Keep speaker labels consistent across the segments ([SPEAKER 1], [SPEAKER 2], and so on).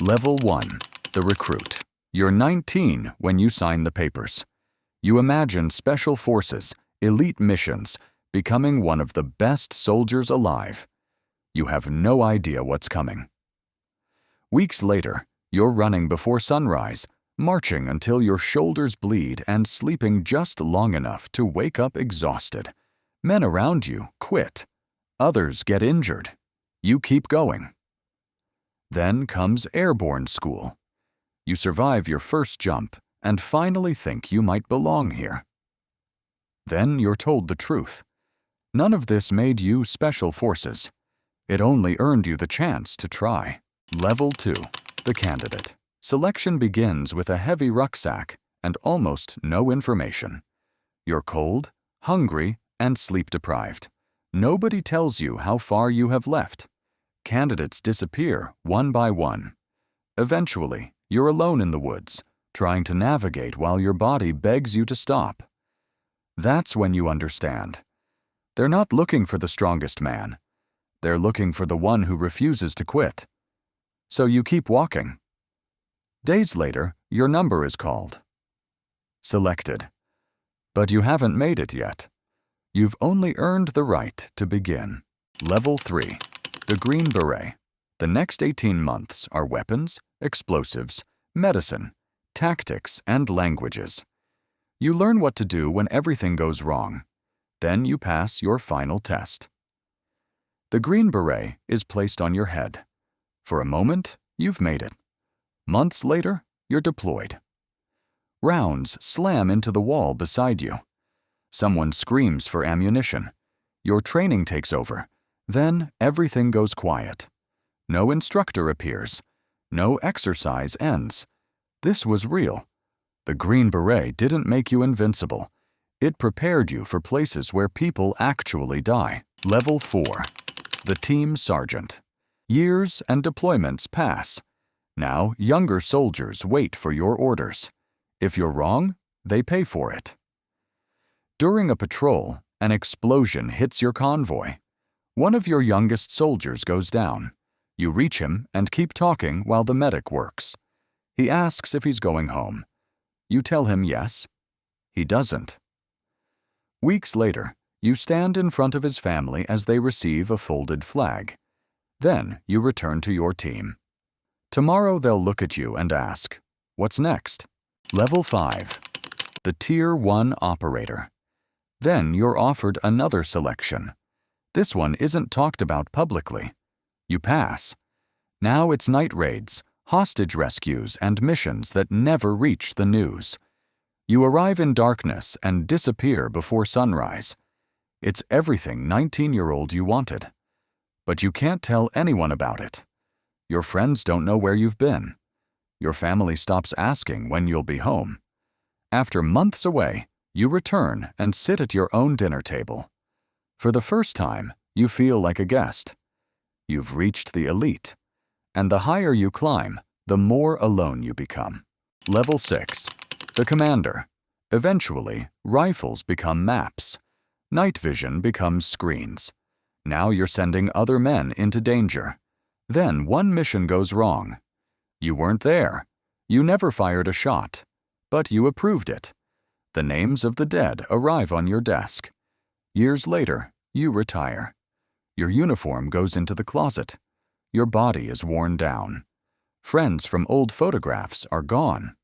[SPEAKER 1] Level 1. The recruit. You're 19 when you sign the papers. You imagine special forces, elite missions, becoming one of the best soldiers alive. You have no idea what's coming. Weeks later, you're running before sunrise, marching until your shoulders bleed and sleeping just long enough to wake up exhausted. Men around you quit. Others get injured. You keep going. Then comes airborne school. You survive your first jump and finally think you might belong here. Then you're told the truth. None of this made you special forces. It only earned you the chance to try. Level 2. The candidate. Selection begins with a heavy rucksack and almost no information. You're cold, hungry, and sleep-deprived. Nobody tells you how far you have left. Candidates disappear one by one. Eventually, you're alone in the woods, trying to navigate while your body begs you to stop. That's when you understand. They're not looking for the strongest man. They're looking for the one who refuses to quit. So you keep walking. Days later, your number is called. Selected. But you haven't made it yet. You've only earned the right to begin. Level 3. The Green Beret. The next 18 months are weapons, explosives, medicine, tactics, and languages. You learn what to do when everything goes wrong. Then you pass your final test. The Green Beret is placed on your head. For a moment, you've made it. Months later, you're deployed. Rounds slam into the wall beside you. Someone screams for ammunition. Your training takes over. Then everything goes quiet. No instructor appears. No exercise ends. This was real. The Green Beret didn't make you invincible. It prepared you for places where people actually die. Level 4. The Team Sergeant. Years and deployments pass. Now younger soldiers wait for your orders. If you're wrong, they pay for it. During a patrol, an explosion hits your convoy. One of your youngest soldiers goes down. You reach him and keep talking while the medic works. He asks if he's going home. You tell him yes. He doesn't. Weeks later, you stand in front of his family as they receive a folded flag. Then you return to your team. Tomorrow they'll look at you and ask, "What's next?" Level 5. The Tier 1 Operator. Then you're offered another selection. This one isn't talked about publicly. You pass. Now it's night raids, hostage rescues, and missions that never reach the news. You arrive in darkness and disappear before sunrise. It's everything 19-year-old you wanted. But you can't tell anyone about it. Your friends don't know where you've been. Your family stops asking when you'll be home. After months away, you return and sit at your own dinner table. For the first time, you feel like a guest. You've reached the elite. And the higher you climb, the more alone you become. Level 6. The Commander. Eventually, rifles become maps. Night vision becomes screens. Now you're sending other men into danger. Then one mission goes wrong. You weren't there. You never fired a shot. But you approved it. The names of the dead arrive on your desk. Years later, you retire. Your uniform goes into the closet. Your body is worn down. Friends from old photographs are gone.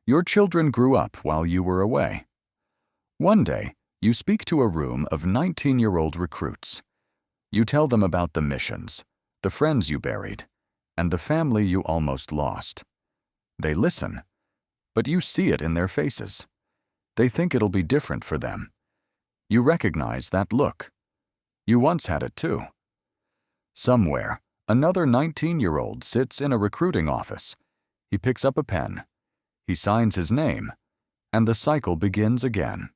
[SPEAKER 1] Your children grew up while you were away. One day, you speak to a room of 19-year-old recruits. You tell them about the missions, the friends you buried, and the family you almost lost. They listen, but you see it in their faces. They think it'll be different for them. You recognize that look. You once had it too. Somewhere, another 19-year-old sits in a recruiting office. He picks up a pen. He signs his name, and the cycle begins again.